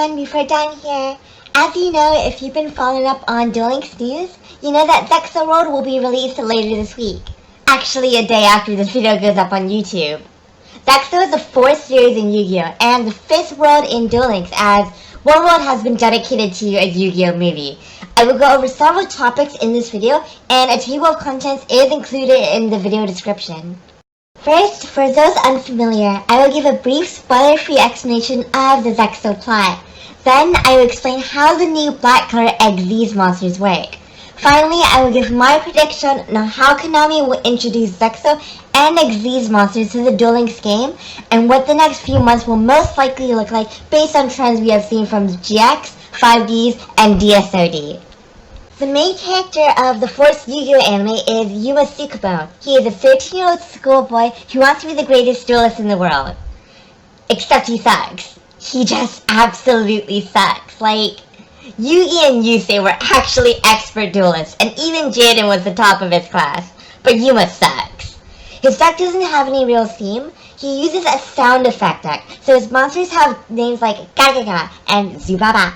everyone, beforedawn here. As you know, if you've been following up on Duel Links news, you know that Zexal World will be released later this week. Actually, a day after this video goes up on YouTube. Zexal is the 4th series in Yu-Gi-Oh! And the 5th world in Duel Links, as one world has been dedicated to a Yu-Gi-Oh! Movie. I will go over several topics in this video, and a table of contents is included in the video description. First, for those unfamiliar, I will give a brief spoiler-free explanation of the Zexal plot. Then, I will explain how the new black color Xyz Monsters work. Finally, I will give my prediction on how Kamille will introduce Zexal and Xyz Monsters to the Duel Links game, and what the next few months will most likely look like based on trends we have seen from GX, 5Ds, and DSOD. The main character of the 4th Yu-Gi-Oh! Anime is Yuma. He is a 13-year-old schoolboy who wants to be the greatest duelist in the world. Except he sucks. He just absolutely sucks. Like, Yugi and Yusei were actually expert duelists, and even Jaden was the top of his class. But Yuma sucks. His deck doesn't have any real theme. He uses a sound effect deck, so his monsters have names like Gagaga and Zubaba.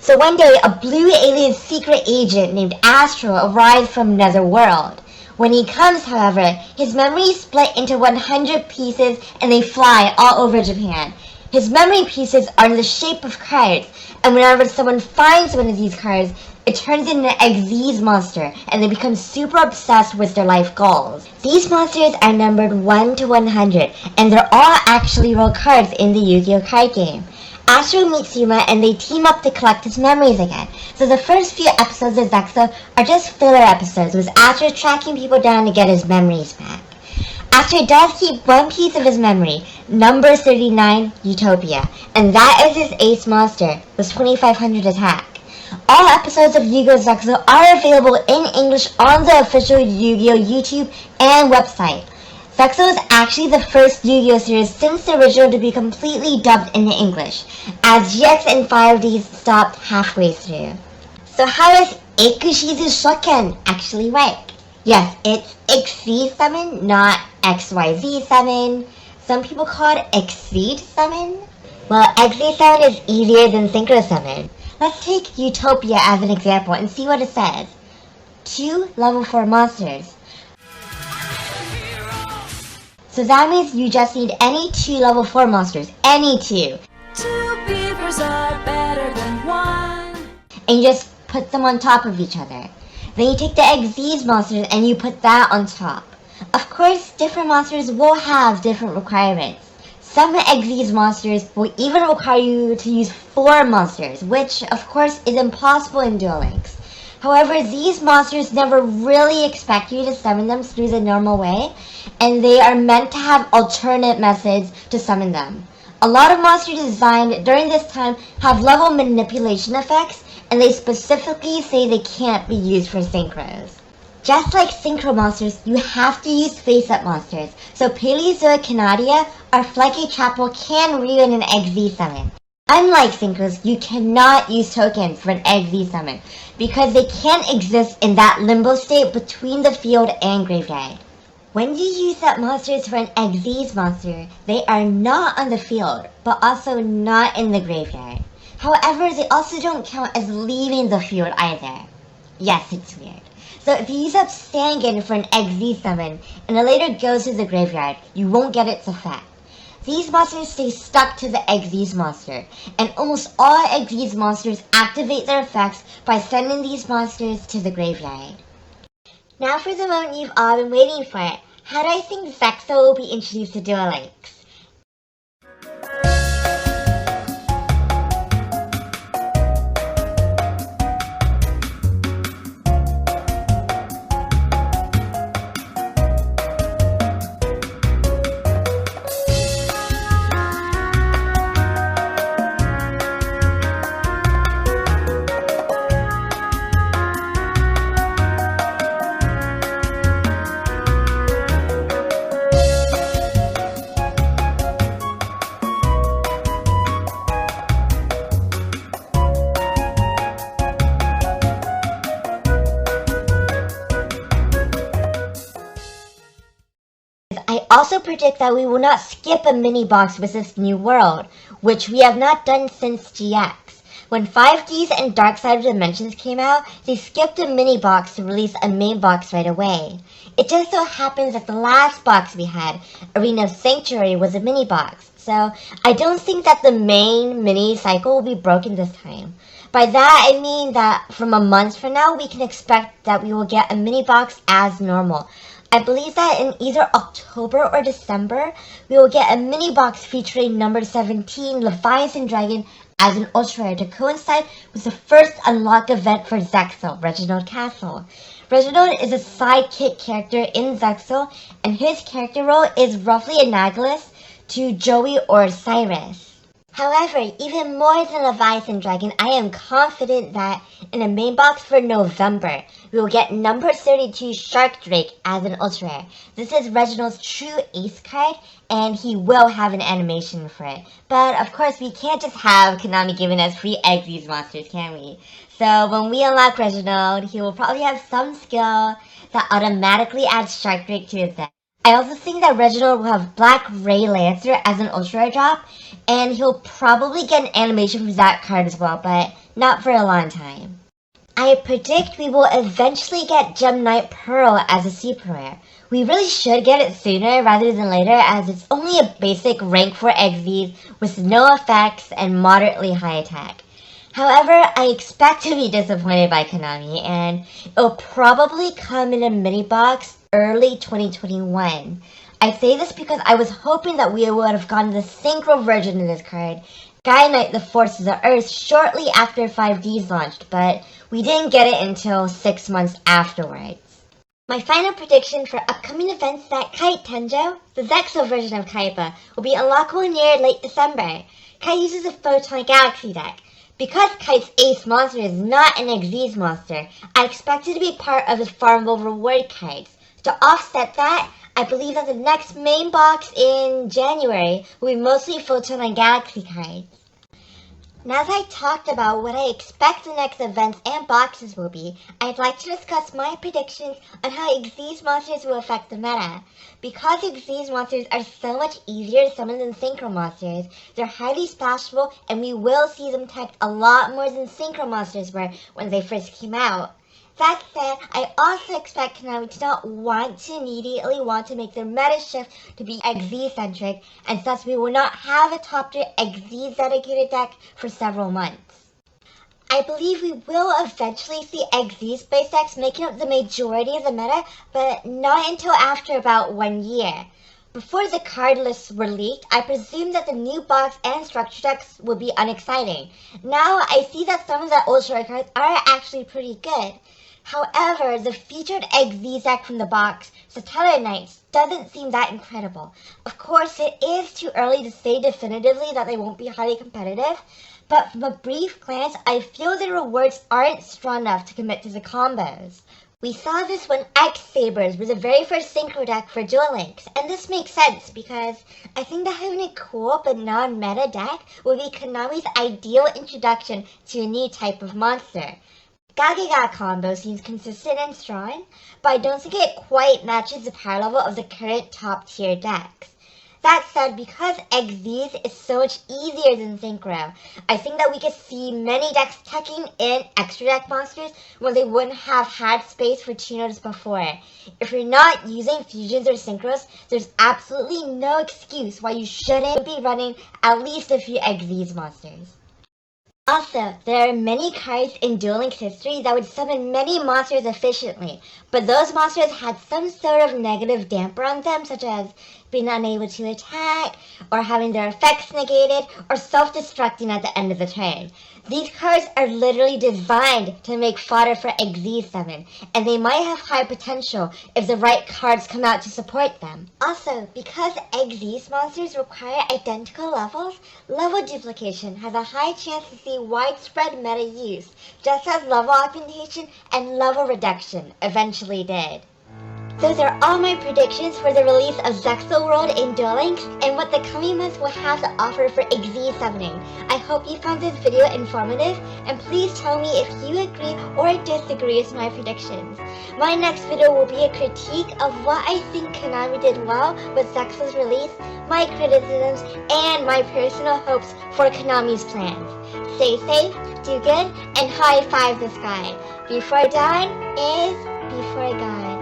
So one day, a blue alien secret agent named Astro arrives from another world. When he comes, however, his memories split into 100 pieces and they fly all over Japan. His memory pieces are in the shape of cards, and whenever someone finds one of these cards, it turns into an Xyz monster, and they become super obsessed with their life goals. These monsters are numbered 1 to 100, and they're all actually real cards in the Yu-Gi-Oh! Card game. Astro meets Yuma and they team up to collect his memories again. So the first few episodes of Zexal are just filler episodes with Astro tracking people down to get his memories back. Astro does keep one piece of his memory, number 39, Utopia, and that is his ace monster with 2500 attack. All episodes of Yu-Gi-Oh! Zexal are available in English on the official Yu-Gi-Oh! YouTube and website. Zexal is actually the first Yu-Gi-Oh! Series since the original to be completely dubbed into English, as GX and 5Ds stopped halfway through. So how does Xyz Shoken actually work? Yes, it's Xyz Summon, not XYZ Summon. Some people call it Xyz Summon. Well, Xyz Summon is easier than Synchro Summon. Let's take Utopia as an example and see what it says. 2 level 4 monsters. So that means you just need any 2 level 4 monsters. Any 2. 2 beavers are better than 1. And you just put them on top of each other. Then you take the Xyz monsters and you put that on top. Of course, different monsters will have different requirements. Some Xyz monsters will even require you to use 4 monsters, which of course is impossible in Duel Links. However, these monsters never really expect you to summon them through the normal way, and they are meant to have alternate methods to summon them. A lot of monsters designed during this time have level manipulation effects, and they specifically say they can't be used for synchros. Just like synchro monsters, you have to use face-up monsters, so Paleozoic Canadia or Flyke Chapel can ruin an Xyz summon. Unlike synchros, you cannot use tokens for an Xyz summon, because they can't exist in that limbo state between the field and graveyard. When you use up monsters for an Xyz monster, they are not on the field, but also not in the graveyard. However, they also don't count as leaving the field either. Yes, it's weird. So if you use up Stangen for an Xyz summon, and it later goes to the graveyard, you won't get its effect. These monsters stay stuck to the Xyz monster, and almost all Xyz monsters activate their effects by sending these monsters to the graveyard. Now for the moment you've all been waiting for it. How do I think Zexal will be introduced to Duel Links? also predict that we will not skip a mini-box with this new world, which we have not done since GX. When 5Ds and Dark Side of Dimensions came out, they skipped a mini-box to release a main box right away. It just so happens that the last box we had, Arena of Sanctuary, was a mini-box, so I don't think that the main mini cycle will be broken this time. By that, I mean that from a month from now, we can expect that we will get a mini box as normal. I believe that in either October or December, we will get a mini box featuring number 17, Leviathan Dragon, as an ultra rare to coincide with the first unlock event for Zexal, Reginald Castle. Reginald is a sidekick character in Zexal, and his character role is roughly analogous to Joey or Cyrus. However, even more than Leviathan Dragon, I am confident that in a main box for November, we will get number 32 Shark Drake as an ultra rare. This is Reginald's true ace card, and he will have an animation for it. But of course, we can't just have Konami giving us free Xyz Monsters, can we? So when we unlock Reginald, he will probably have some skill that automatically adds Shark Drake to his deck. I also think that Reginald will have Black Ray Lancer as an ultra rare drop, and he'll probably get an animation for that card as well, but not for a long time. I predict we will eventually get Gem Knight Pearl as a super rare. We really should get it sooner rather than later, as it's only a basic rank 4 Xyz with no effects and moderately high attack. However, I expect to be disappointed by Konami, and it'll probably come in a mini box early 2021. I say this because I was hoping that we would have gotten the Synchro version of this card, Gaia Knight the Forces of Earth, shortly after 5Ds launched, but we didn't get it until 6 months afterwards. My final prediction for upcoming events is that Kite Tenjo, the Zexal version of Kaiba, will be unlockable near late December. Kite uses a Photon Galaxy deck. Because Kite's ace monster is not an Xyz monster, I expect it to be part of his farmable reward cards. To offset that, I believe that the next main box in January will be mostly Photon and Galaxy cards. Now that I talked about what I expect the next events and boxes will be, I'd like to discuss my predictions on how Xyz Monsters will affect the meta. Because Xyz Monsters are so much easier to summon than Synchro Monsters, they're highly splashable, and we will see them tech a lot more than Synchro Monsters were when they first came out. That said, I also expect Konami to not want to immediately want to make their meta shift to be Xyz-centric, and thus we will not have a top-tier Xyz dedicated deck for several months. I believe we will eventually see Xyz-based decks making up the majority of the meta, but not until after about 1 year. Before the card lists were leaked, I presumed that the new box and structure decks would be unexciting. Now I see that some of the ultra cards are actually pretty good. However, the featured Xyz deck from the box, Satellite Knights, doesn't seem that incredible. Of course, it is too early to say definitively that they won't be highly competitive, but from a brief glance, I feel the rewards aren't strong enough to commit to the combos. We saw this when X-Sabers were the very first Synchro deck for Duel Links, and this makes sense because I think that having a cool but non-meta deck will be Konami's ideal introduction to a new type of monster. Gaga combo seems consistent and strong, but I don't think it quite matches the power level of the current top tier decks. That said, because Xyz is so much easier than Synchro, I think that we could see many decks tucking in extra deck monsters when they wouldn't have had space for Chinos before. If you're not using fusions or synchros, there's absolutely no excuse why you shouldn't be running at least a few Xyz monsters. Also, there are many cards in Duel Links history that would summon many monsters efficiently, but those monsters had some sort of negative damper on them, such as being unable to attack, or having their effects negated, or self-destructing at the end of the turn. These cards are literally designed to make fodder for Xyz Summon, and they might have high potential if the right cards come out to support them. Also, because Xyz monsters require identical levels, level duplication has a high chance to see widespread meta use, just as level augmentation and level reduction eventually did. Those are all my predictions for the release of Zexal World in Duel Links and what the coming months will have to offer for Xyz summoning. I hope you found this video informative, and please tell me if you agree or disagree with my predictions. My next video will be a critique of what I think Konami did well with Zexal's release, my criticisms, and my personal hopes for Konami's plans. Stay safe, do good, and high five the sky. Before dawn is before God.